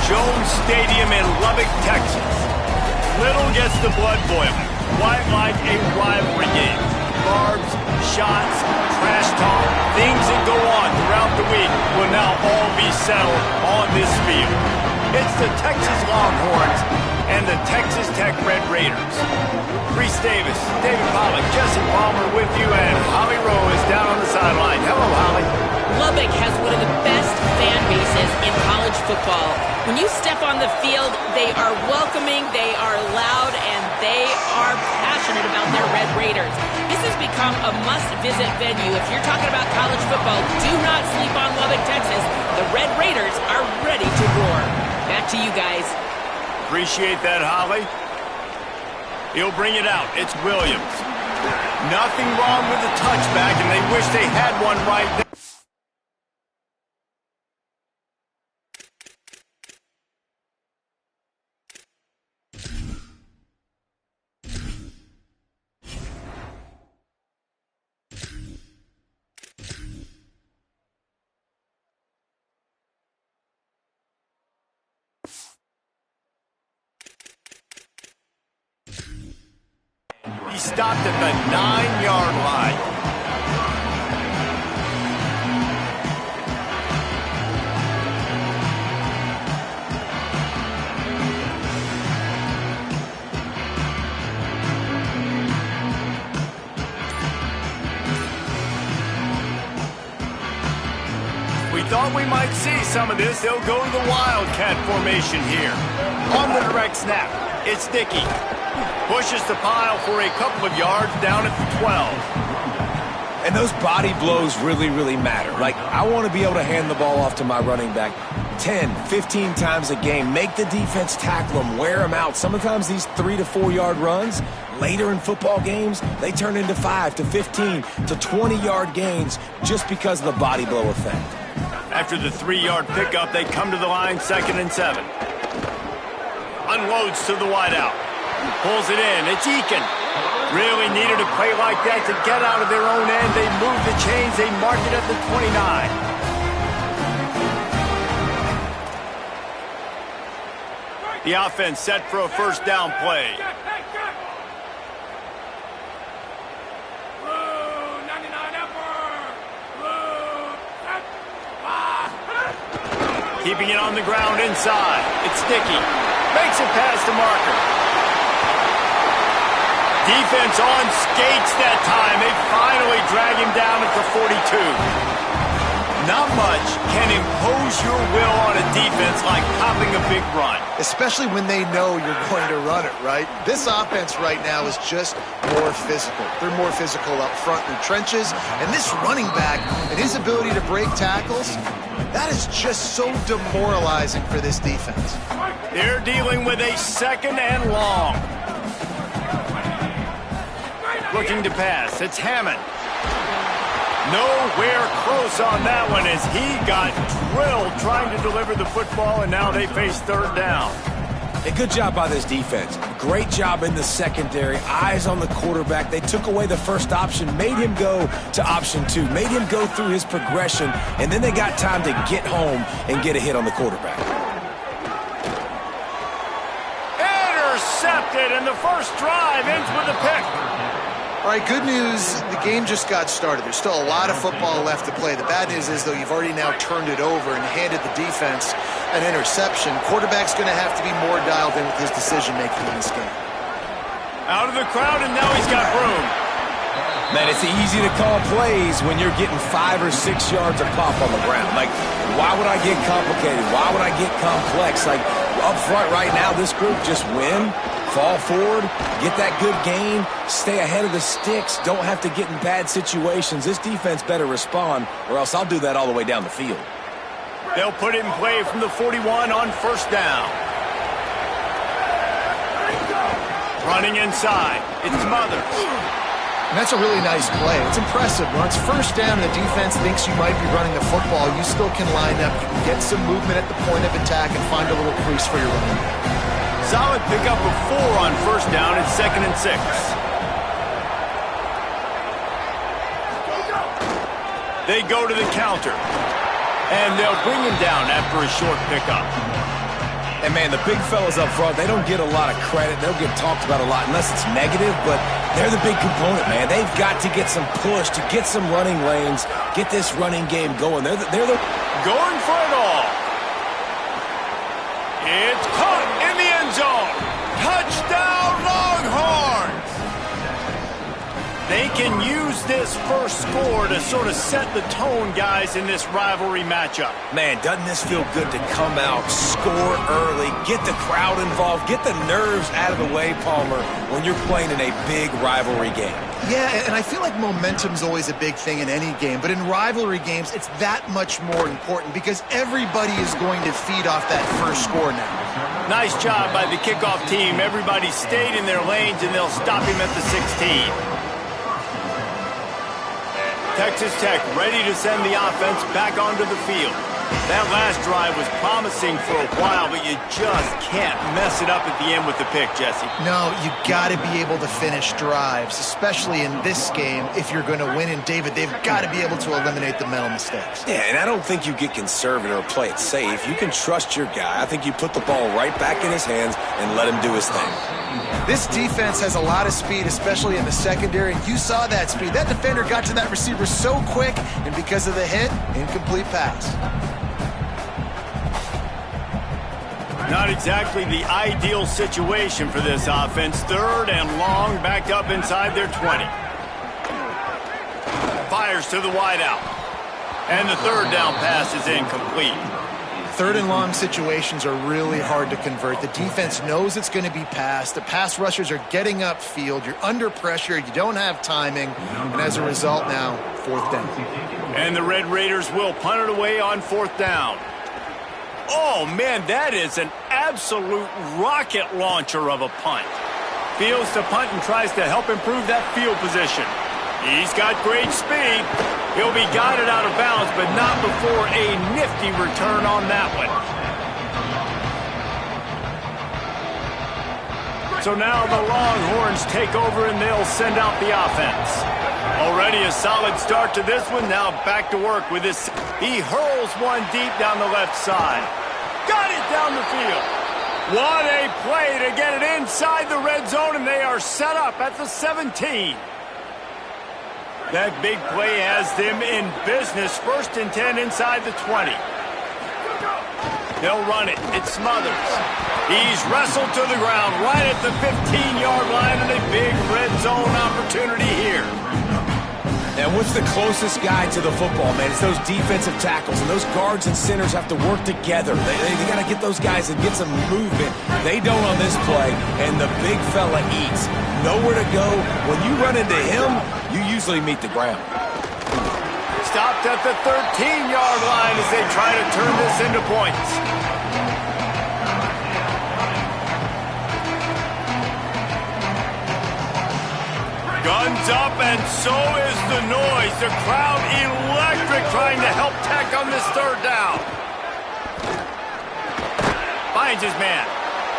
Jones Stadium in Lubbock, Texas. Little gets the blood boiling, quite like a rivalry game. Barbs, shots, trash talk, things that go on throughout the week will now all be settled on this field. It's the Texas Longhorns and the Texas Tech Red Raiders. Reese Davis, David Pollack, Jesse Palmer with you, and Holly Rowe is down on the sideline. Hello, Holly. Lubbock has one of the best fan bases in college football. When you step on the field, they are welcoming, they are loud, and they are passionate about their Red Raiders. This has become a must-visit venue. If you're talking about college football, do not sleep on Lubbock, Texas. The Red Raiders are ready to roar. Back to you guys. Appreciate that, Holly. He'll bring it out. It's Williams. Nothing wrong with the touchback, and they wish they had one right there. He stopped at the 9-yard line. We thought we might see some of this. They'll go to the Wildcat formation here. On the direct snap, it's Dickey. Pushes the pile for a couple of yards down at the 12. And those body blows really, really matter. Like, I want to be able to hand the ball off to my running back 10, 15 times a game. Make the defense tackle them, wear them out. Sometimes these 3 to 4 yard runs, later in football games, they turn into 5 to 15 to 20-yard gains just because of the body blow effect. After the 3-yard pickup, they come to the line 2nd and 7. Unloads to the wideout. Pulls it in. It's Eakin. Really needed a play like that to get out of their own end. They move the chains. They mark it at the 29. The offense set for a first down play. Keeping it on the ground inside. It's Dickey. Makes it past the marker. Defense on skates that time. They finally drag him down at the 42. Not much can impose your will on a defense like popping a big run. Especially when they know you're going to run it, right? This offense right now is just more physical. They're more physical up front in the trenches. And this running back and his ability to break tackles, that is just so demoralizing for this defense. They're dealing with a 2nd and long. Looking to pass. It's Hammond. Nowhere close on that one as he got drilled trying to deliver the football, and now they face 3rd down. A good job by this defense. Great job in the secondary. Eyes on the quarterback. They took away the first option, made him go to option 2, made him go through his progression, and then they got time to get home and get a hit on the quarterback. Intercepted, and the first drive ends with a pick. All right, good news, the game just got started. There's still a lot of football left to play. The bad news is, though, you've already now turned it over and handed the defense an interception. Quarterback's going to have to be more dialed in with his decision-making in this game. Out of the crowd, and now he's got room. Man, it's easy to call plays when you're getting 5 or 6 yards of pop on the ground. Like, why would I get complicated? Why would I get complex? Like, up front right now, this group just win. Fall forward, get that good gain, stay ahead of the sticks, don't have to get in bad situations. This defense better respond, or else I'll do that all the way down the field. They'll put it in play from the 41 on first down. Running inside, it's Smothers. And that's a really nice play. It's impressive. When it's first down and the defense thinks you might be running the football, you still can line up. You can get some movement at the point of attack and find a little crease for your running back. Solid pickup of 4 on first down at 2nd and 6. They go to the counter, and they'll bring him down after a short pickup. And, man, the big fellas up front, they don't get a lot of credit. They don't get talked about a lot unless it's negative, but they're the big component, man. They've got to get some push, to get some running lanes, get this running game going. They're the going for it all. It's caught in the end zone. Touchdown, Longhorns! They can use this first score to sort of set the tone, guys, in this rivalry matchup. Man, doesn't this feel good to come out, score early, get the crowd involved, get the nerves out of the way, Palmer, when you're playing in a big rivalry game? Yeah, and I feel like momentum's always a big thing in any game, but in rivalry games, it's that much more important because everybody is going to feed off that first score now. Nice job by the kickoff team. Everybody stayed in their lanes, and they'll stop him at the 16. Texas Tech ready to send the offense back onto the field. That last drive was promising for a while, but you just can't mess it up at the end with the pick, Jesse. No, you got to be able to finish drives, especially in this game. If you're going to win, and David, they've got to be able to eliminate the mental mistakes. Yeah, and I don't think you get conservative or play it safe. You can trust your guy. I think you put the ball right back in his hands and let him do his thing. This defense has a lot of speed, especially in the secondary, and you saw that speed. That defender got to that receiver so quick, and because of the hit, incomplete pass. Not exactly the ideal situation for this offense. Third and long, backed up inside their 20. Fires to the wideout. And the third down pass is incomplete. Third and long situations are really hard to convert. The defense knows it's going to be passed. The pass rushers are getting upfield. You're under pressure. You don't have timing. And as a result now, fourth down. And the Red Raiders will punt it away on fourth down. Oh, man, that is an absolute rocket launcher of a punt. Fields to punt and tries to help improve that field position. He's got great speed. He'll be guided out of bounds, but not before a nifty return on that one. So now the Longhorns take over and they'll send out the offense. Already a solid start to this one. Now back to work with this. He hurls one deep down the left side. Got it down the field. What a play to get it inside the red zone, and they are set up at the 17. That big play has them in business. First and 10 inside the 20. They'll run it. It Smothers. He's wrestled to the ground right at the 15-yard line, and a big red zone opportunity here. And what's the closest guy to the football, man? It's those defensive tackles, and those guards and centers have to work together. They got to get those guys and get some movement. They don't on this play, and the big fella eats. Nowhere to go. When you run into him, you usually meet the ground. Stopped at the 13-yard line as they try to turn this into points. Guns up, and so is the noise. The crowd electric, trying to help Tech on this third down. Finds his man.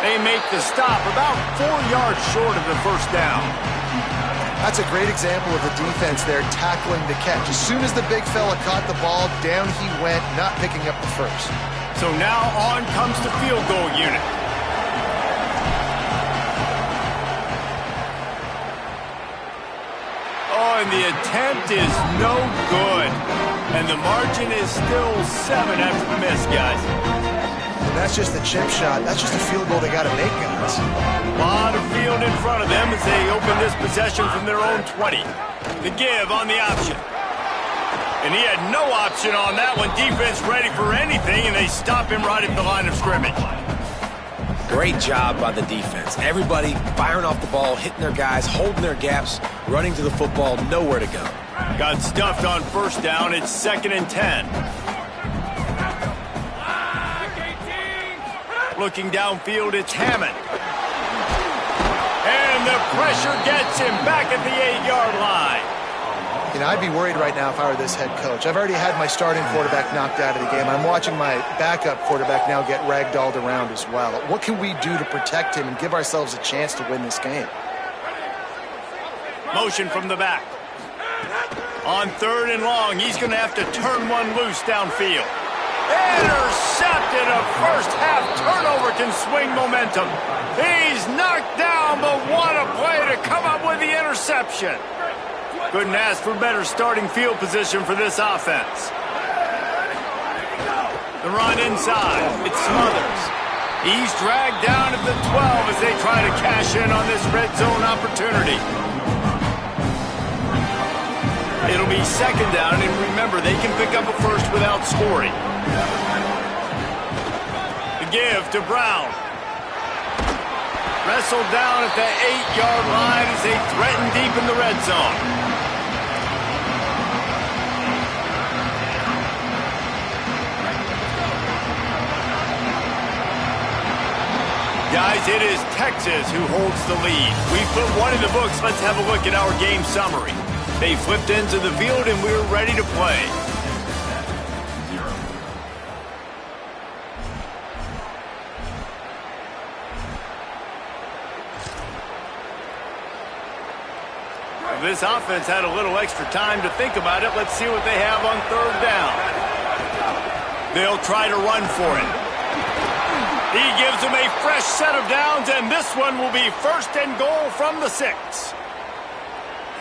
They make the stop about 4 yards short of the first down. That's a great example of the defense there tackling the catch. As soon as the big fella caught the ball, down he went, not picking up the first. So now on comes the field goal unit. Oh, and the attempt is no good. And the margin is still 7 after the miss, guys. And that's just the chip shot. That's just a field goal they got to make, guys. A lot of field in front of them as they open this possession from their own 20. The give on the option. And he had no option on that one. Defense ready for anything, and they stop him right at the line of scrimmage. Great job by the defense. Everybody firing off the ball, hitting their guys, holding their gaps, running to the football, nowhere to go. Got stuffed on first down. It's 2nd and 10. Looking downfield, it's Hammond. And the pressure gets him back at the 8-yard line. You know, I'd be worried right now if I were this head coach. I've already had my starting quarterback knocked out of the game. I'm watching my backup quarterback now get ragdolled around as well. What can we do to protect him and give ourselves a chance to win this game? Motion from the back. On 3rd and long, he's going to have to turn one loose downfield. Intercepted. A first-half turnover can swing momentum. He's knocked down, but what a play to come up with the interception. Couldn't ask for better starting field position for this offense. The run inside. It smothers. He's dragged down at the 12 as they try to cash in on this red zone opportunity. It'll be second down, and remember, they can pick up a first without scoring. The give to Brown. Wrestled down at the 8-yard line as they threaten deep in the red zone. Guys, it is Texas who holds the lead. We put one in the books. Let's have a look at our game summary. They flipped into the field, and we're ready to play. This offense had a little extra time to think about it. Let's see what they have on third down. They'll try to run for it. He gives them a fresh set of downs, and this one will be first and goal from the 6.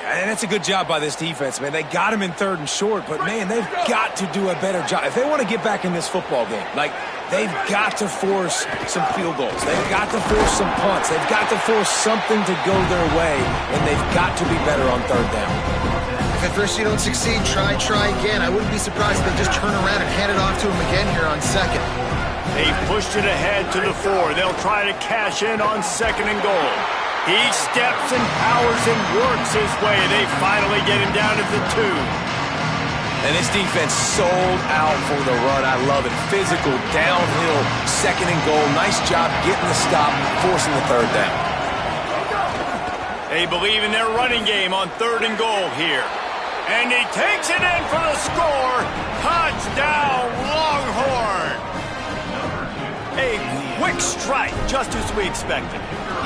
And that's a good job by this defense, man. They got him in third and short, but, man, they've got to do a better job. If they want to get back in this football game, like, they've got to force some field goals. They've got to force some punts. They've got to force something to go their way, and they've got to be better on third down. If at first you don't succeed, try again. I wouldn't be surprised if they just turn around and hand it off to him again here on second. They've pushed it ahead to the 4. They'll try to cash in on second and goal. He steps and powers and works his way. They finally get him down at the 2. And this defense sold out for the run. I love it. Physical, downhill, second and goal. Nice job getting the stop, forcing the third down. They believe in their running game on third and goal here. And he takes it in for the score. Touchdown, Longhorn. A quick strike, just as we expected.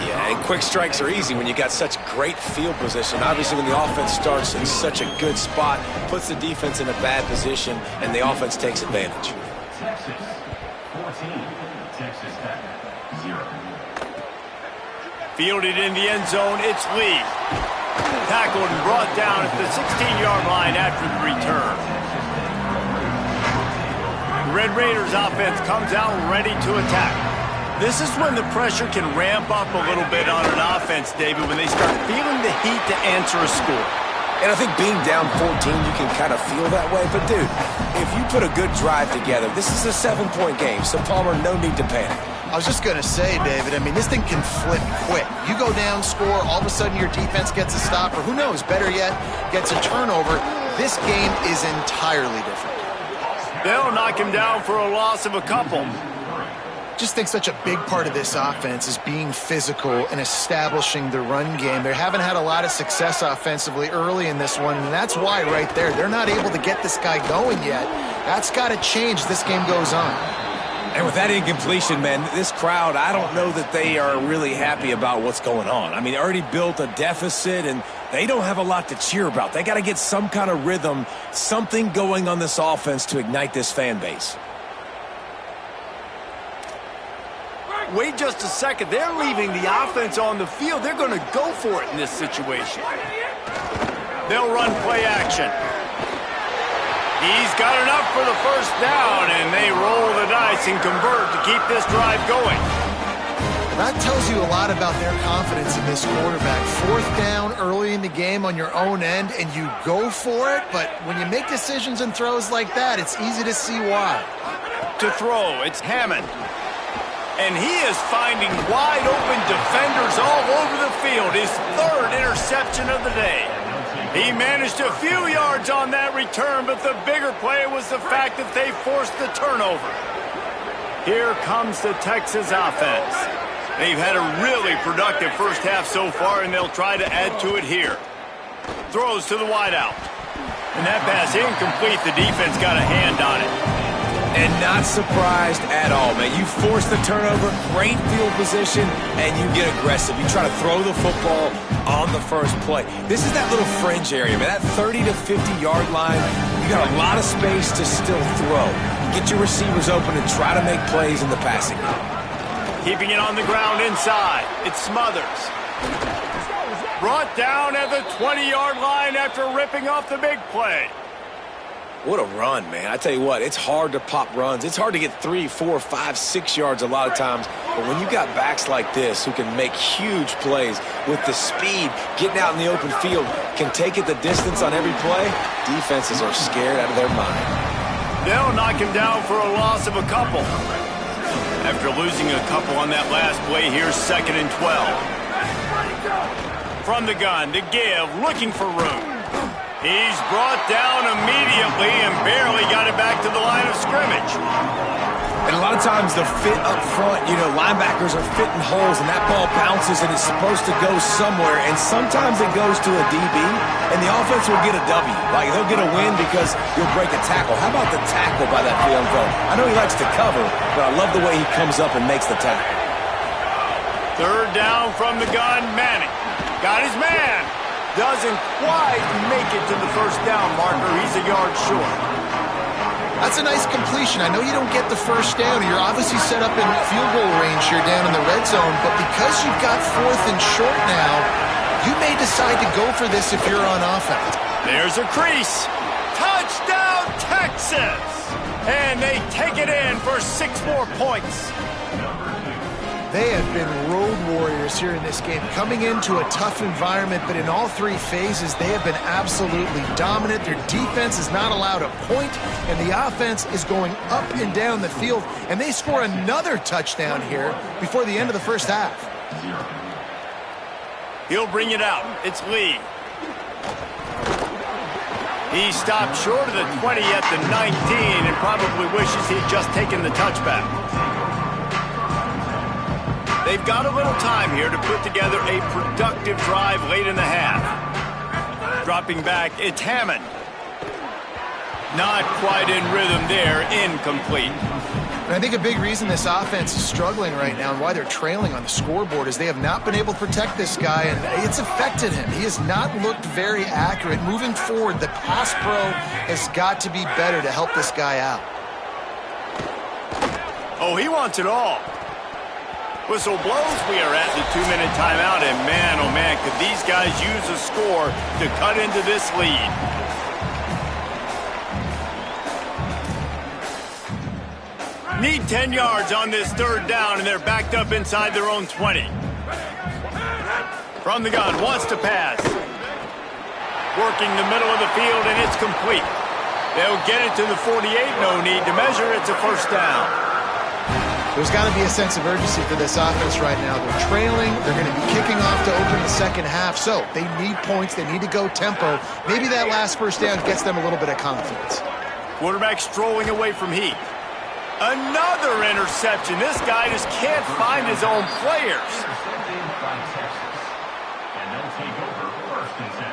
Yeah, and quick strikes are easy when you got such great field position. Obviously, when the offense starts in such a good spot, puts the defense in a bad position, and the offense takes advantage. Texas 14, Texas Tech 0. Fielded in the end zone, it's Lee. Tackled and brought down at the 16-yard line after the return. The Red Raiders offense comes out ready to attack. This is when the pressure can ramp up a little bit on an offense, David, when they start feeling the heat to answer a score. And I think being down 14, you can kind of feel that way. But, dude, if you put a good drive together, this is a 7-point game. So, Palmer, no need to panic. I was just going to say, David, I mean, this thing can flip quick. You go down, score, all of a sudden your defense gets a stop, or who knows, better yet, gets a turnover. This game is entirely different. They'll knock him down for a loss of a couple. Just think such a big part of this offense is being physical and establishing the run game. They haven't had a lot of success offensively early in this one, and that's why right there, they're not able to get this guy going yet. That's got to change as this game goes on. And with that incompletion, man, this crowd, I don't know that they are really happy about what's going on. I mean, they already built a deficit, and they don't have a lot to cheer about. They got to get some kind of rhythm, something going on this offense to ignite this fan base. Wait just a second. They're leaving the offense on the field. They're going to go for it in this situation. They'll run play action. He's got enough for the first down, and they roll the dice and convert to keep this drive going. That tells you a lot about their confidence in this quarterback. Fourth down early in the game on your own end, and you go for it, but when you make decisions and throws like that, it's easy to see why. To throw, it's Hammond. And he is finding wide-open defenders all over the field. His third interception of the day. He managed a few yards on that return, but the bigger play was the fact that they forced the turnover. Here comes the Texas offense. They've had a really productive first half so far, and they'll try to add to it here. Throws to the wideout. And that pass incomplete. The defense got a hand on it. And not surprised at all, man. You force the turnover, great field position, and you get aggressive. You try to throw the football on the first play. This is that little fringe area, man. That 30 to 50-yard line, you got a lot of space to still throw. Get your receivers open and try to make plays in the passing game. Keeping it on the ground inside. It's Smothers. Brought down at the 20-yard line after ripping off the big play. What a run, man. I tell you what, it's hard to pop runs. It's hard to get 3, 4, 5, 6 yards a lot of times. But when you got backs like this who can make huge plays with the speed, getting out in the open field, can take it the distance on every play, defenses are scared out of their mind. They'll knock him down for a loss of a couple. After losing a couple on that last play, here's 2nd and 12. From the gun, to give, looking for room. He's brought down immediately and barely got it back to the line of scrimmage. And a lot of times the fit up front, you know, linebackers are fitting holes and that ball bounces and it's supposed to go somewhere. And sometimes it goes to a DB and the offense will get a W. Like they'll get a win because you'll break a tackle. How about the tackle by that field goal? I know he likes to cover, but I love the way he comes up and makes the tackle. 3rd down from the gun, Manning. Got his man. Doesn't quite make it to the 1st down marker. He's a yard short. That's a nice completion. I know you don't get the 1st down. You're obviously set up in field goal range here down in the red zone, but because you've got 4th and short now, you may decide to go for this if you're on offense. There's a crease. Touchdown, Texas! And they take it in for 6 more points. They have been road warriors here in this game, coming into a tough environment, but in all 3 phases, they have been absolutely dominant. Their defense is not allowed a point, and the offense is going up and down the field, and they score another touchdown here before the end of the 1st half. He'll bring it out. It's Lee. He stopped short of the 20 at the 19 and probably wishes he'd just taken the touchback. They've got a little time here to put together a productive drive late in the half. Dropping back, it's Hammond. Not quite in rhythm there, incomplete. And I think a big reason this offense is struggling right now and why they're trailing on the scoreboard is they have not been able to protect this guy, and it's affected him. He has not looked very accurate. Moving forward, the pass pro has got to be better to help this guy out. Oh, he wants it all. Whistle blows. We are at the 2-minute timeout, and man, oh man, could these guys use a score to cut into this lead. Need 10 yards on this 3rd down, and they're backed up inside their own 20. From the gun, wants to pass. Working the middle of the field, and it's complete. They'll get it to the 48, no need to measure. It's a 1st down. There's got to be a sense of urgency for this offense right now. They're trailing. They're going to be kicking off to open the 2nd half. So they need points. They need to go tempo. Maybe that last 1st down gets them a little bit of confidence. Quarterback strolling away from Heath. Another interception. This guy just can't find his own players. By Texas. And they'll take over 1st and 10.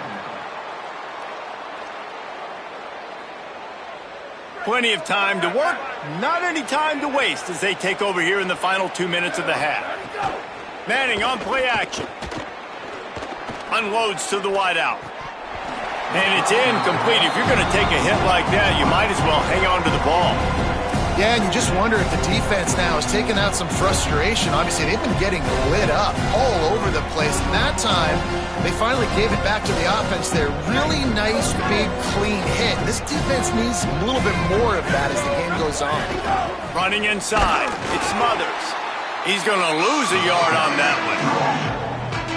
Plenty of time to work, not any time to waste as they take over here in the final 2 minutes of the half. Manning on play action. Unloads to the wideout. And it's incomplete. If you're going to take a hit like that, you might as well hang on to the ball. Yeah, and you just wonder if the defense now has taken out some frustration. Obviously, they've been getting lit up all over the place. And that time, they finally gave it back to the offense there. Really nice, big, clean hit. This defense needs a little bit more of that as the game goes on. Running inside. It's Smothers. He's going to lose a yard on that one.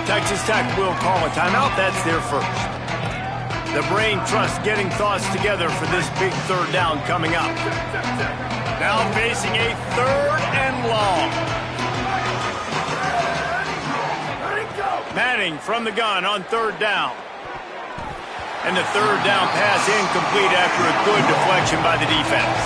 Texas Tech will call a timeout. That's their 1st. The brain trust getting thoughts together for this big 3rd down coming up. Now facing a 3rd and long. Manning from the gun on 3rd down. And the 3rd down pass incomplete after a good deflection by the defense.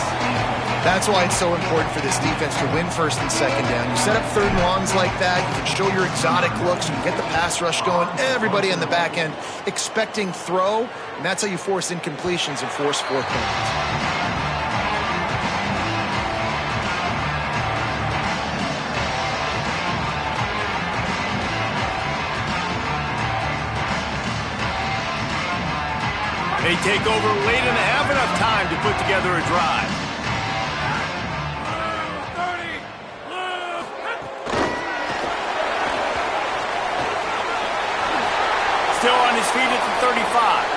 That's why it's so important for this defense to win 1st and 2nd down. You set up 3rd and longs like that, you can show your exotic looks, you can get the pass rush going, everybody on the back end expecting throw, and that's how you force incompletions and force 4th downs. They take over late and have enough time to put together a drive. Still on his feet at the 35.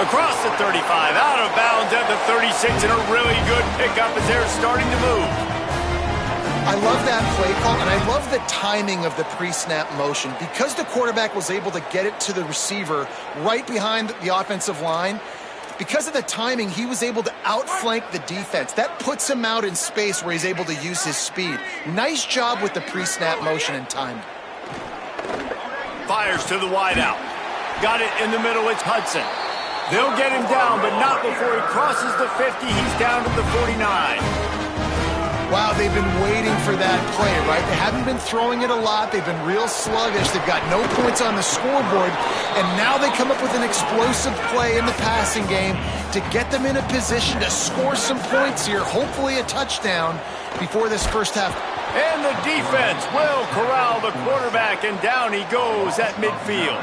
Across the 35, out of bounds at the 36, and a really good pickup as they're starting to move. I love that play call, and I love the timing of the pre-snap motion. Because the quarterback was able to get it to the receiver right behind the offensive line, because of the timing, he was able to outflank the defense. That puts him out in space where he's able to use his speed. Nice job with the pre-snap motion and timing. Fires to the wideout. Got it in the middle, it's Hudson. They'll get him down, but not before he crosses the 50. He's down to the 49. Wow, they've been waiting for that play, right? They haven't been throwing it a lot. They've been real sluggish. They've got no points on the scoreboard. And now they come up with an explosive play in the passing game to get them in a position to score some points here, hopefully a touchdown before this first half. And the defense will corral the quarterback, and down he goes at midfield.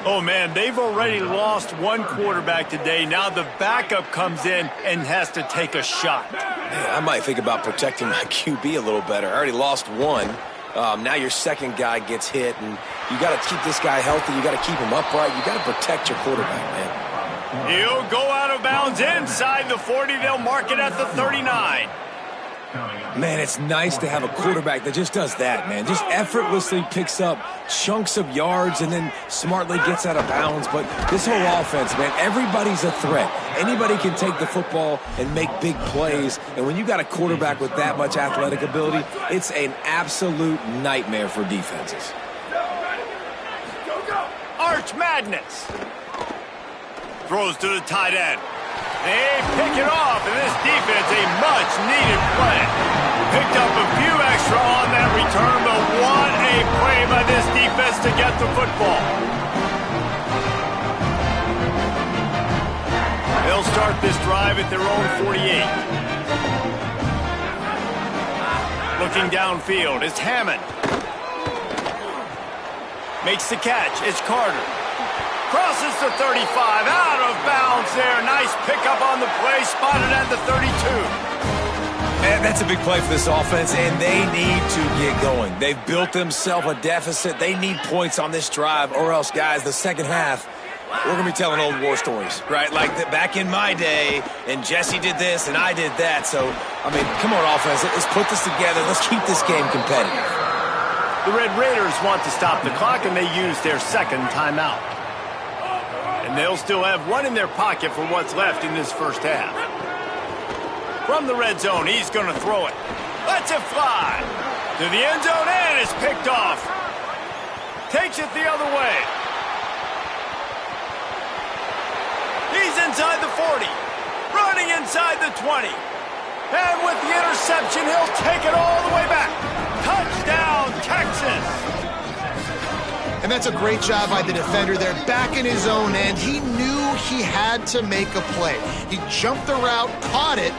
Oh, man, they've already lost one quarterback today. Now the backup comes in and has to take a shot. Man, I might think about protecting my QB a little better. I already lost one. Now your second guy gets hit, and you got to keep this guy healthy. You got to keep him upright. You got to protect your quarterback, man. He'll go out of bounds inside the 40. They'll mark it at the 39. Man, it's nice to have a quarterback that just does that, man. Just effortlessly picks up chunks of yards and then smartly gets out of bounds. But this whole offense, man, everybody's a threat. Anybody can take the football and make big plays. And when you got a quarterback with that much athletic ability, it's an absolute nightmare for defenses. Arch Madness. Throws to the tight end. They pick it off, and this defense, a much-needed play. Picked up a few extra on that return, but what a play by this defense to get the football. They'll start this drive at their own 48. Looking downfield, it's Hammond. Makes the catch, it's Carter. Crosses the 35, out of bounds there. Nice pickup on the play, spotted at the 32. Man, that's a big play for this offense, and they need to get going. They've built themselves a deficit. They need points on this drive, or else, guys, the second half, we're going to be telling old war stories, right? Like back in my day, and Jesse did this, and I did that. So, I mean, come on, offense. Let's put this together. Let's keep this game competitive. The Red Raiders want to stop the clock, and they use their second timeout. And they'll still have one in their pocket for what's left in this first half. From the red zone, he's going to throw it. Lets it fly. To the end zone, and it's picked off. Takes it the other way. He's inside the 40. Running inside the 20. And with the interception, he'll take it all the way back. Touchdown, Texas. And that's a great job by the defender there, back in his own end. He knew he had to make a play. He jumped the route, caught it,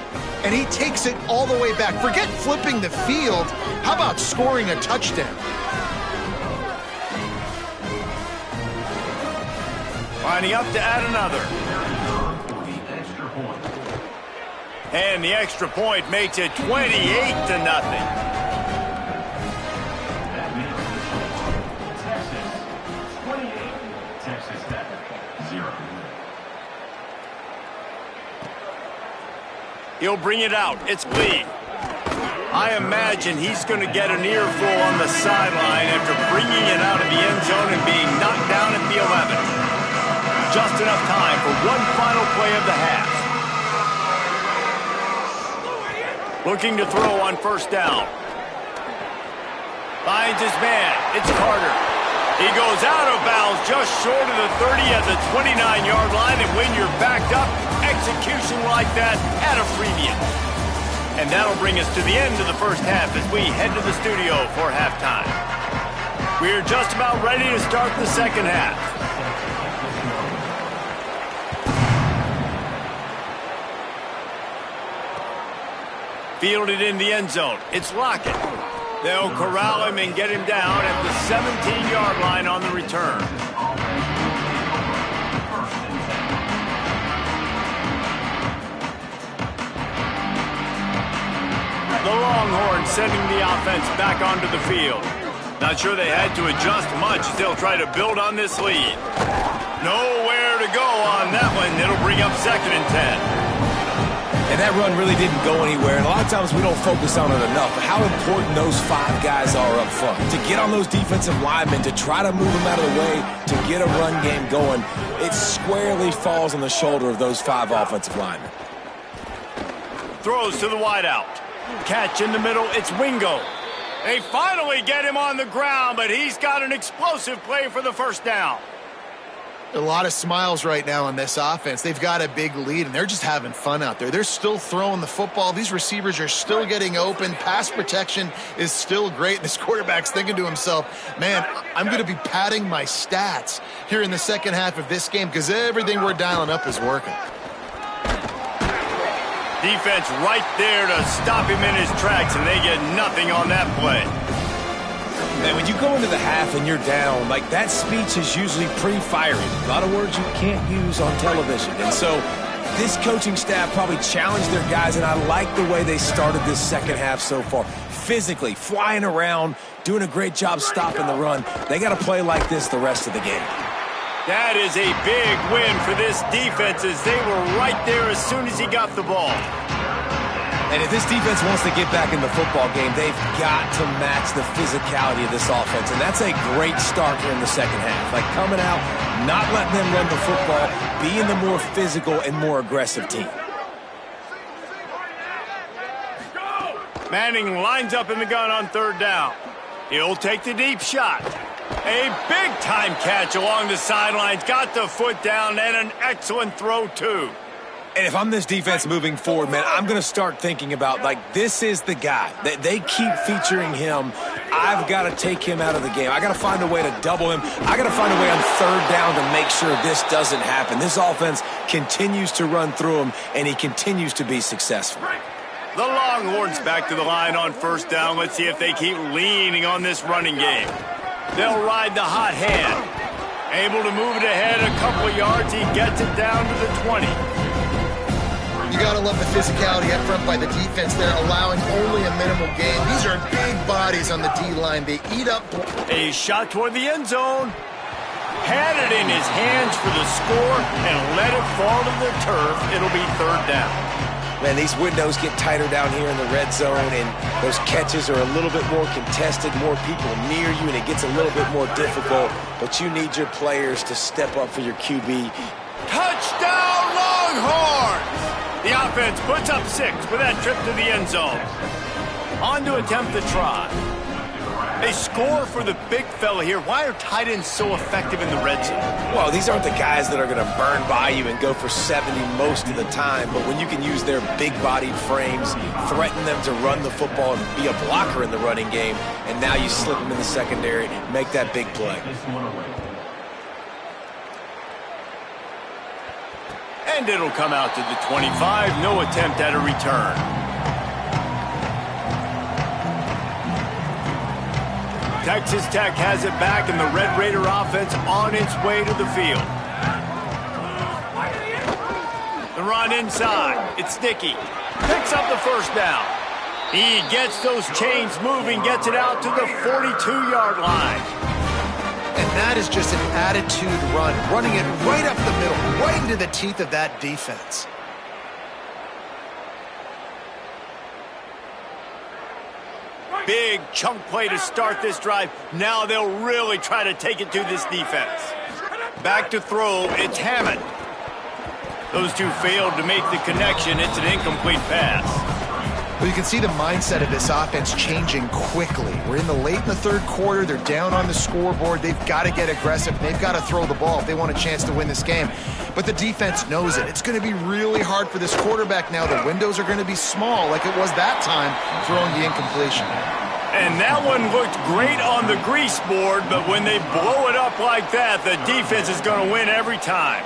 and he takes it all the way back. Forget flipping the field. How about scoring a touchdown? Lining up to add another. And the extra point makes it 28-0. He'll bring it out. It's Lee. I imagine he's going to get an earful on the sideline after bringing it out of the end zone and being knocked down at the 11. Just enough time for one final play of the half. Looking to throw on first down. Finds his man. It's Carter. He goes out of bounds just short of the 30 at the 29-yard line, and when you're backed up, execution like that at a premium. And that'll bring us to the end of the first half as we head to the studio for halftime. We're just about ready to start the second half. Fielded in the end zone. It's Lockett. They'll corral him and get him down at the 17-yard line on the return. Longhorns sending the offense back onto the field. Not sure they had to adjust much as they'll try to build on this lead. Nowhere to go on that one. It'll bring up 2nd and 10. And that run really didn't go anywhere, and a lot of times we don't focus on it enough, but how important those 5 guys are up front. To get on those defensive linemen, to try to move them out of the way, to get a run game going, it squarely falls on the shoulder of those 5 offensive linemen. Throws to the wideout. Catch in the middle, it's Wingo. They finally get him on the ground, but he's got an explosive play for the first down. A lot of smiles right now on this offense. They've got a big lead, and they're just having fun out there. They're still throwing the football. These receivers are still getting open. Pass protection is still great. This quarterback's thinking to himself, man, I'm going to be padding my stats here in the second half of this game because everything we're dialing up is working. Defense right there to stop him in his tracks, and they get nothing on that play. And when you go into the half and you're down, like that speech is usually pretty fiery. A lot of words you can't use on television. And so this coaching staff probably challenged their guys, and I like the way they started this second half so far. Physically, flying around, doing a great job stopping the run. They got to play like this the rest of the game. That is a big win for this defense as they were right there as soon as he got the ball. And if this defense wants to get back in the football game, they've got to match the physicality of this offense. And that's a great start here in the second half. Like coming out, not letting them run the football, being the more physical and more aggressive team. Manning lines up in the gun on 3rd down. He'll take the deep shot. A big-time catch along the sidelines. Got the foot down and an excellent throw, too. And if I'm this defense moving forward, man, I'm going to start thinking about, like, this is the guy. They keep featuring him. I've got to take him out of the game. I got to find a way to double him. I got to find a way on 3rd down to make sure this doesn't happen. This offense continues to run through him, and he continues to be successful. The Longhorns back to the line on 1st down. Let's see if they keep leaning on this running game. They'll ride the hot hand. Able to move it ahead a couple of yards. He gets it down to the 20. You got to love the physicality up front by the defense. They're allowing only a minimal gain. These are big bodies on the D-line. They eat up. A shot toward the end zone. Had it in his hands for the score and let it fall to the turf. It'll be 3rd down. Man, these windows get tighter down here in the red zone, and those catches are a little bit more contested, more people near you, and it gets a little bit more difficult. But you need your players to step up for your QB. Touchdown, Longhorns! The offense puts up 6 with that trip to the end zone. On to attempt the try. They score for the big fella here. Why are tight ends so effective in the red zone? Well, these aren't the guys that are going to burn by you and go for 70 most of the time, but when you can use their big-bodied frames, threaten them to run the football and be a blocker in the running game, and now you slip them in the secondary, make that big play. And it'll come out to the 25. No attempt at a return. Texas Tech has it back, and the Red Raider offense on its way to the field. The run inside. It's Dickey. Picks up the 1st down. He gets those chains moving, gets it out to the 42-yard line. And that is just an attitude run, running it right up the middle, right into the teeth of that defense. Big chunk play to start this drive. Now they'll really try to take it to this defense. Back to throw, it's Hammond. Those two failed to make the connection. It's an incomplete pass. Well, you can see the mindset of this offense changing quickly. We're in the 3rd quarter. They're down on the scoreboard. They've got to get aggressive. They've got to throw the ball if they want a chance to win this game. But the defense knows it. It's going to be really hard for this quarterback now. The windows are going to be small like it was that time throwing the incompletion. And that one looked great on the grease board, but when they blow it up like that, the defense is going to win every time.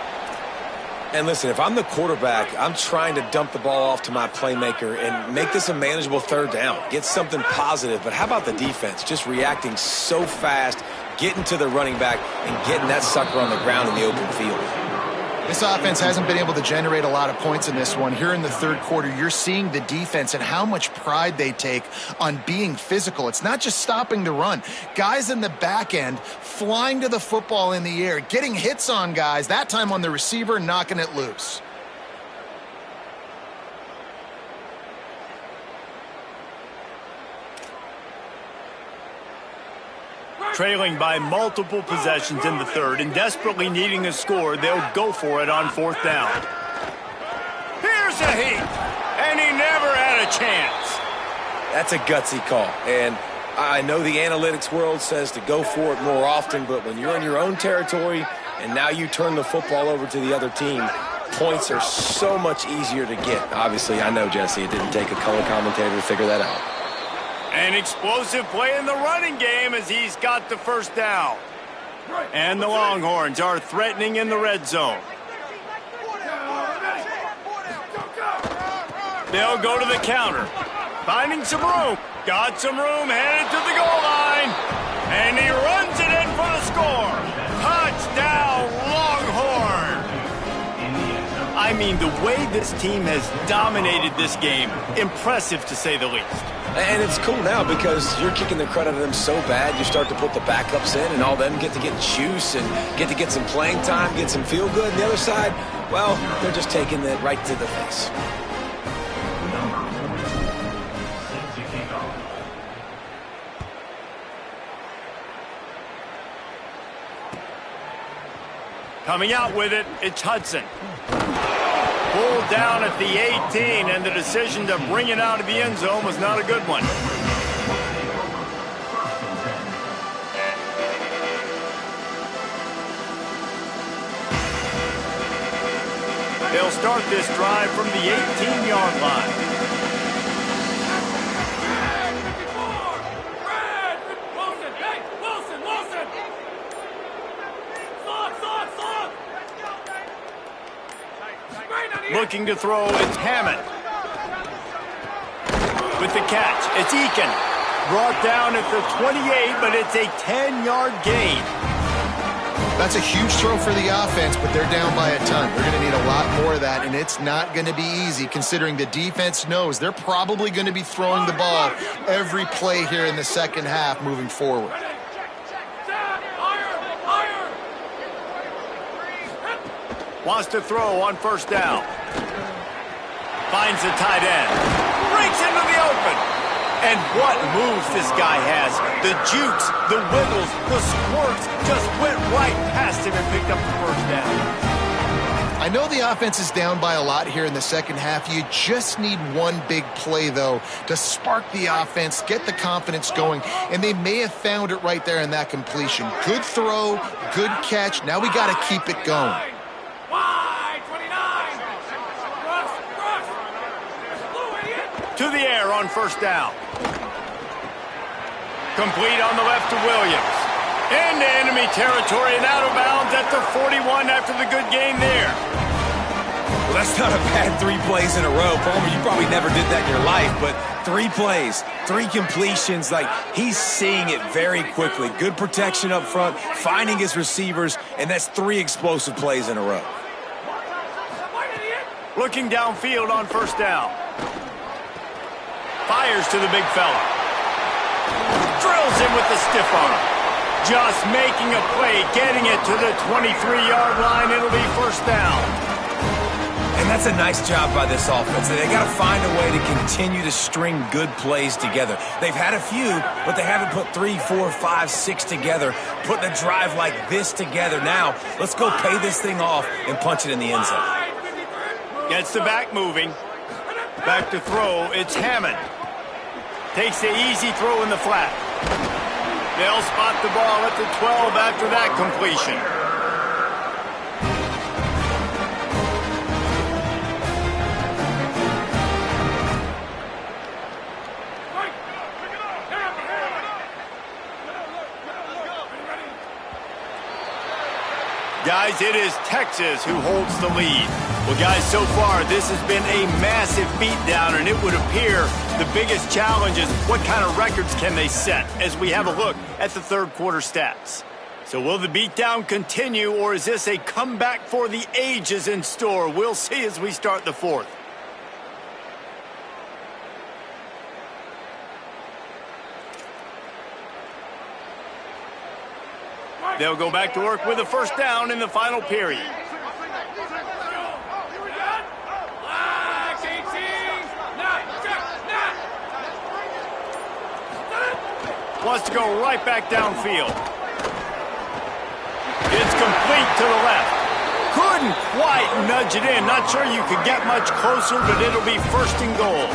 And listen, if I'm the quarterback, I'm trying to dump the ball off to my playmaker and make this a manageable 3rd down. Get something positive. But how about the defense? Just reacting so fast, getting to the running back, and getting that sucker on the ground in the open field. This offense hasn't been able to generate a lot of points in this one. Here in the third quarter, you're seeing the defense and how much pride they take on being physical. It's not just stopping the run. Guys in the back end flying to the football in the air, getting hits on guys, that time on the receiver, knocking it loose. Trailing by multiple possessions in the third and desperately needing a score, they'll go for it on fourth down. Here's a heat, and he never had a chance. That's a gutsy call, and I know the analytics world says to go for it more often, but when you're in your own territory and now you turn the football over to the other team, points are so much easier to get. Obviously, I know, Jesse, it didn't take a color commentator to figure that out. An explosive play in the running game as he's got the first down. And the Longhorns are threatening in the red zone. They'll go to the counter. Finding some room. Got some room, headed to the goal line. And he runs it in for the score. Touchdown, Longhorn. I mean, the way this team has dominated this game, impressive to say the least. And it's cool now because you're kicking the crud out of them so bad, you start to put the backups in, and all them get to get juice and get to get some playing time, get some feel good. And the other side, well, they're just taking it right to the face. Coming out with it, it's Hudson. Pulled down at the 18, and the decision to bring it out of the end zone was not a good one. They'll start this drive from the 18-yard line. Looking to throw, it's Hammond. With the catch, it's Eakin. Brought down at the 28, but it's a 10-yard gain. That's a huge throw for the offense, but they're down by a ton. They're going to need a lot more of that, and it's not going to be easy considering the defense knows they're probably going to be throwing the ball every play here in the second half moving forward. Wants to throw on first down. Finds the tight end. Breaks into the open. And what moves this guy has. The jukes, the wiggles, the squirts just went right past him and picked up the first down. I know the offense is down by a lot here in the second half. You just need one big play, though, to spark the offense, get the confidence going, and they may have found it right there in that completion. Good throw, good catch. Now we got to keep it going. To the air on first down. Complete on the left to Williams. Into enemy territory and out of bounds at the 41 after the good game there. Well, that's not a bad 3 plays in a row. Palmer, you probably never did that in your life, but 3 plays, 3 completions, like he's seeing it very quickly. Good protection up front, finding his receivers, and that's 3 explosive plays in a row. Looking downfield on first down. Fires to the big fella. Drills him with the stiff arm. Just making a play, getting it to the 23-yard line. It'll be first down. And that's a nice job by this offense. They got to find a way to continue to string good plays together. They've had a few, but they haven't put 3, 4, 5, 6 together, putting a drive like this together. Now, let's go pay this thing off and punch it in the end zone. Gets the back moving. Back to throw, it's Hammond. Takes the easy throw in the flat. They'll spot the ball at the 12 after that completion. Guys, it is Texas who holds the lead. Well, guys, so far, this has been a massive beatdown, and it would appear the biggest challenge is what kind of records can they set as we have a look at the third quarter stats. So will the beatdown continue, or is this a comeback for the ages in store? We'll see as we start the fourth. They'll go back to work with a first down in the final period. Wants to go right back downfield. It's complete to the left. Couldn't quite nudge it in. Not sure you could get much closer, but it'll be first and goal.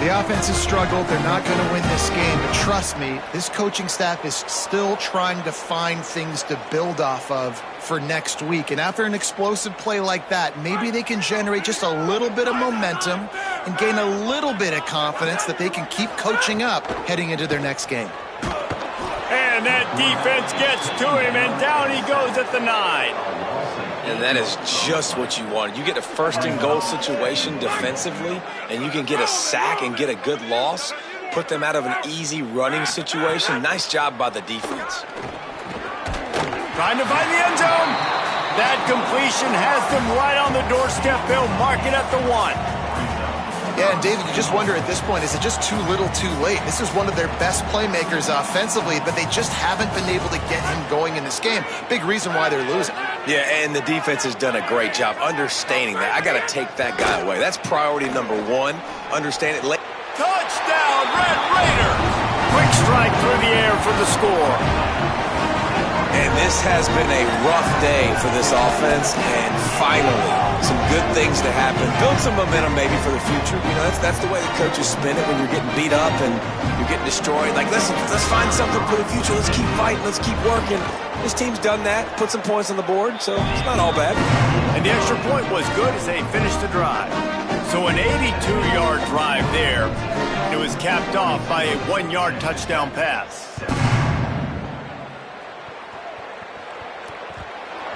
The offense has struggled. They're not going to win this game, but trust me, this coaching staff is still trying to find things to build off of for next week. And after an explosive play like that, maybe they can generate just a little bit of momentum and gain a little bit of confidence that they can keep coaching up heading into their next game. And that defense gets to him, and down he goes at the 9. And that is just what you want. You get a first and goal situation defensively, and you can get a sack and get a good loss, put them out of an easy running situation. Nice job by the defense. Trying to find the end zone. That completion has them right on the doorstep. They'll mark it at the 1. Yeah, and David, you just wonder at this point, is it just too little too late? This is one of their best playmakers offensively, but they just haven't been able to get him going in this game. Big reason why they're losing. Yeah, and the defense has done a great job understanding that. I got to take that guy away. That's priority number 1. Understand it late. Touchdown, Red Raiders! Quick strike through the air for the score. And this has been a rough day for this offense, and finally, some good things to happen. Build some momentum maybe for the future. You know, that's the way the coaches spin it when you're getting beat up and you're getting destroyed. Like, let's find something for the future. Let's keep fighting. Let's keep working. This team's done that, put some points on the board, so it's not all bad. And the extra point was good as they finished the drive. So an 82-yard drive there. It was capped off by a 1-yard touchdown pass.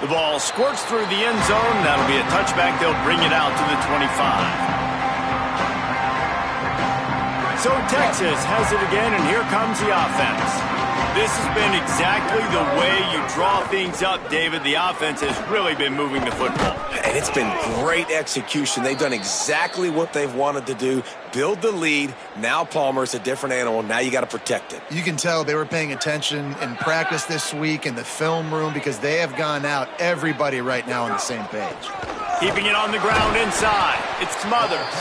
The ball squirts through the end zone. That'll be a touchback. They'll bring it out to the 25. So Texas has it again, and here comes the offense. This has been exactly the way you draw things up, David. The offense has really been moving the football. And it's been great execution. They've done exactly what they've wanted to do. Build the lead. Now Palmer's a different animal. Now you got to protect it. You can tell they were paying attention in practice this week in the film room because they have gone out, everybody right now on the same page. Keeping it on the ground inside. It's Smothers.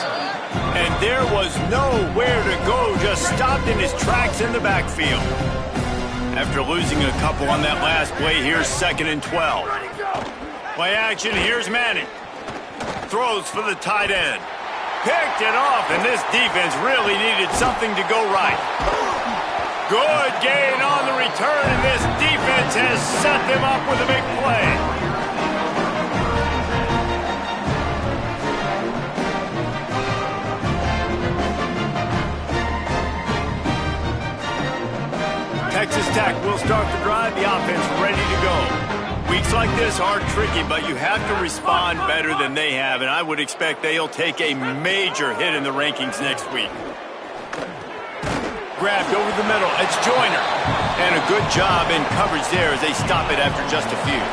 And there was nowhere to go. Just stopped in his tracks in the backfield. After losing a couple on that last play, here's 2nd and 12. Play action, here's Manning. Throws for the tight end. Picked it off, and this defense really needed something to go right. Good gain on the return, and this defense has set them up with a big play. Texas Tech will start the drive, the offense ready to go. Weeks like this are tricky, but you have to respond better than they have, and I would expect they'll take a major hit in the rankings next week. Grabbed over the middle, it's Joyner. And a good job in coverage there as they stop it after just a few.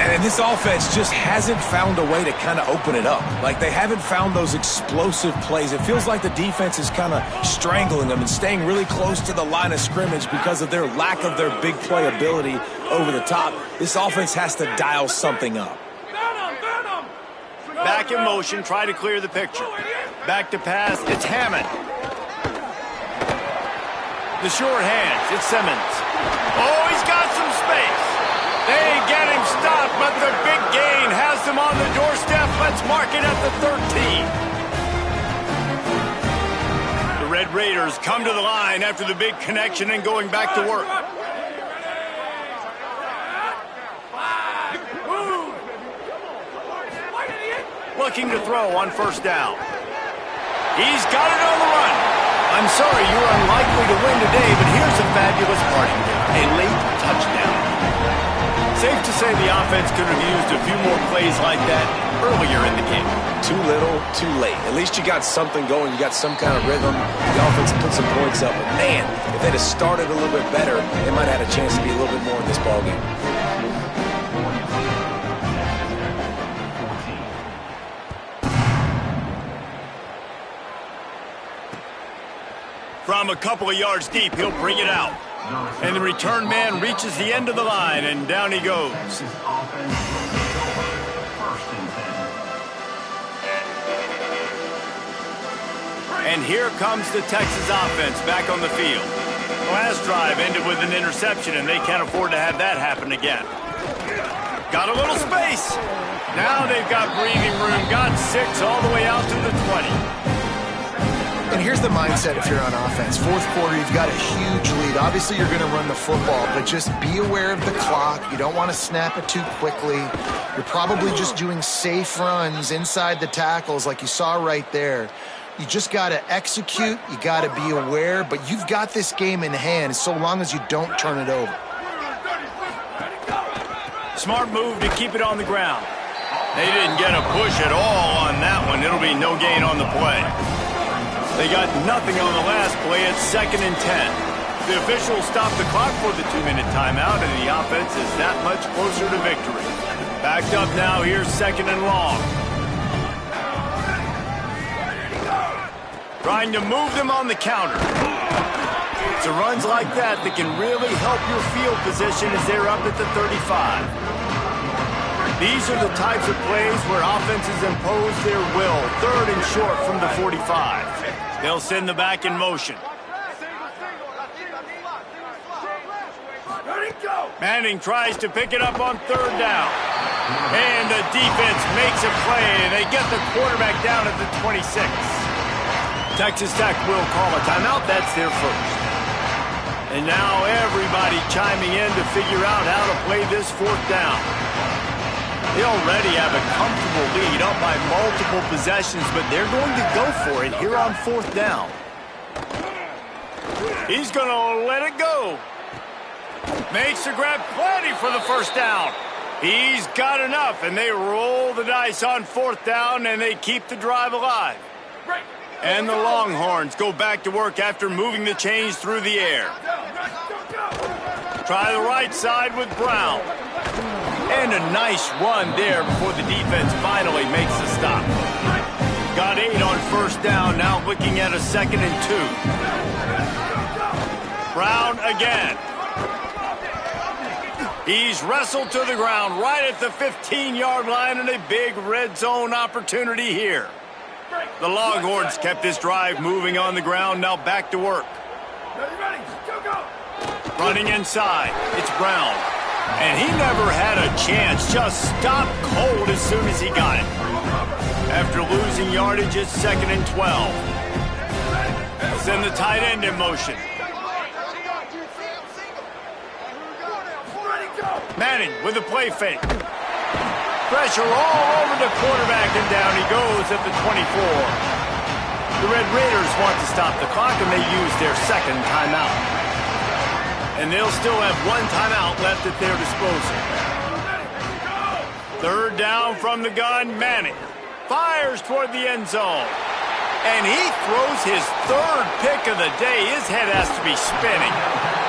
And this offense just hasn't found a way to kind of open it up. Like, they haven't found those explosive plays. It feels like the defense is kind of strangling them and staying really close to the line of scrimmage because of their lack of their big play ability over the top. This offense has to dial something up. Back in motion, try to clear the picture. Back to pass, it's Hammond. The short hands, it's Simmons. Oh, he's got some space. They get him stopped, but the big gain has them on the doorstep. Let's mark it at the 13. The Red Raiders come to the line after the big connection and going back to work. Looking to throw on first down. He's got it on the run. I'm sorry, you're unlikely to win today, but here's a fabulous party. A late touchdown. Safe to say the offense could have used a few more plays like that earlier in the game. Too little, too late. At least you got something going. You got some kind of rhythm. The offense put some points up. But, man, if they'd have started a little bit better, they might have had a chance to be a little bit more in this ballgame. From a couple of yards deep, he'll bring it out. And the return man reaches the end of the line, and down he goes. And here comes the Texas offense back on the field. Last drive ended with an interception, and they can't afford to have that happen again. Got a little space. Now they've got breathing room. Got 6 all the way out to the 20. And here's the mindset if you're on offense. Fourth quarter, you've got a huge lead. Obviously, you're going to run the football, but just be aware of the clock. You don't want to snap it too quickly. You're probably just doing safe runs inside the tackles like you saw right there. You just got to execute. You got to be aware, but you've got this game in hand so long as you don't turn it over. Smart move to keep it on the ground. They didn't get a push at all on that one. It'll be no gain on the play. They got nothing on the last play. It's 2nd and 10. The officials stopped the clock for the 2-minute timeout, and the offense is that much closer to victory. Backed up now. Here's 2nd and long. Trying to move them on the counter. It's the runs like that that can really help your field position as they're up at the 35. These are the types of plays where offenses impose their will. 3rd and short from the 45. They'll send the back in motion. Manning tries to pick it up on 3rd down. And the defense makes a play, and they get the quarterback down at the 26. Texas Tech will call a timeout. That's their first. And now everybody chiming in to figure out how to play this 4th down. They already have a comfortable lead up by multiple possessions, but they're going to go for it here on 4th down. He's going to let it go. Makes the grab plenty for the 1st down. He's got enough, and they roll the dice on 4th down, and they keep the drive alive. And the Longhorns go back to work after moving the chains through the air. Try the right side with Brown. And a nice run there before the defense finally makes the stop. Got 8 on 1st down, now looking at a 2nd and 2. Brown again. He's wrestled to the ground right at the 15-yard line, and a big red zone opportunity here. The Longhorns kept this drive moving on the ground, now back to work. Running inside, it's Brown. And he never had a chance, just stopped cold as soon as he got it. After losing yardage, it's 2nd and 12. Send the tight end in motion. Manning with a play fake. Pressure all over the quarterback, and down he goes at the 24. The Red Raiders want to stop the clock, and they use their 2nd timeout. And they'll still have 1 timeout left at their disposal. 3rd down from the gun, Manning fires toward the end zone. And he throws his 3rd pick of the day. His head has to be spinning.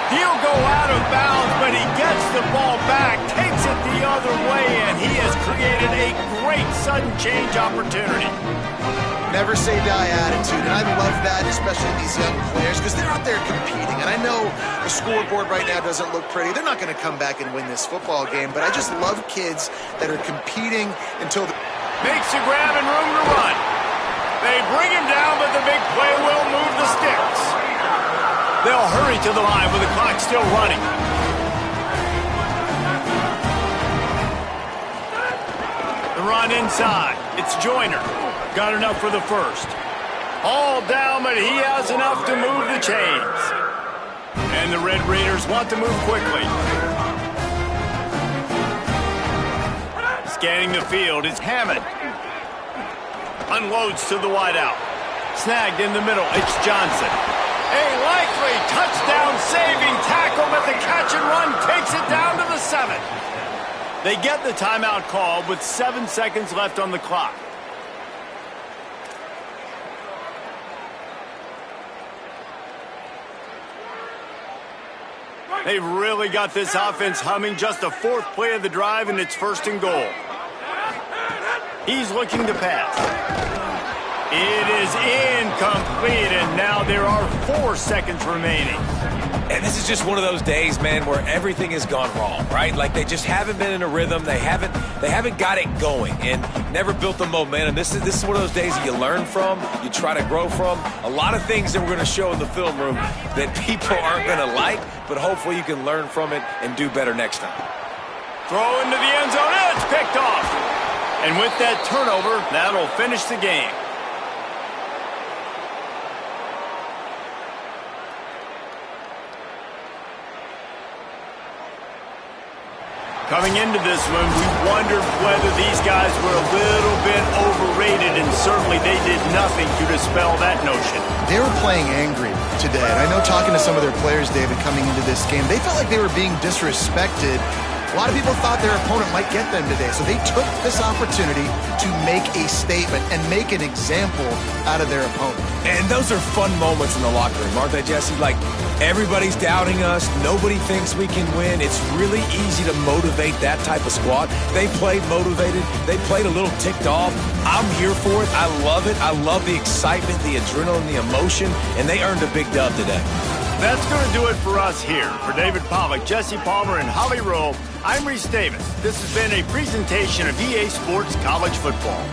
He'll go out of bounds, but he gets the ball back, takes it the other way, and he has created a great sudden change opportunity. Never say die attitude, and I love that, especially these young players, because they're out there competing. And I know the scoreboard right now doesn't look pretty. They're not going to come back and win this football game, but I just love kids that are competing until the... Makes the grab and room to run. They bring him down, but the big play will move the sticks. They'll hurry to the line with the clock still running. The run inside. It's Joyner. Got enough for the 1st. All down, but he has enough to move the chains. And the Red Raiders want to move quickly. Scanning the field is Hammond. Unloads to the wideout. Snagged in the middle. It's Johnson. A likely touchdown-saving tackle, but the catch and run takes it down to the 7. They get the timeout called with 7 seconds left on the clock. They've really got this offense humming. Just a fourth play of the drive, and it's 1st and goal. He's looking to pass. It is incomplete, and now there are 4 seconds remaining. And this is just one of those days, man, where everything has gone wrong, right? Like they just haven't been in a rhythm. They haven't got it going and never built the momentum. This is one of those days that you learn from, you try to grow from. A lot of things that we're going to show in the film room that people aren't going to like, but hopefully you can learn from it and do better next time. Throw into the end zone, and it's picked off. And with that turnover, that'll finish the game. Coming into this one, we wondered whether these guys were a little bit overrated, and certainly they did nothing to dispel that notion. They were playing angry today, and I know talking to some of their players, David, coming into this game, they felt like they were being disrespected. A lot of people thought their opponent might get them today, so they took this opportunity to make a statement and make an example out of their opponent. And those are fun moments in the locker room, aren't they, Jesse? Like, everybody's doubting us. Nobody thinks we can win. It's really easy to motivate that type of squad. They played motivated. They played a little ticked off. I'm here for it. I love it. I love the excitement, the adrenaline, the emotion, and they earned a big dub today. That's going to do it for us here. For David Pollack, Jesse Palmer, and Holly Rowe, I'm Reese Davis. This has been a presentation of EA Sports College Football.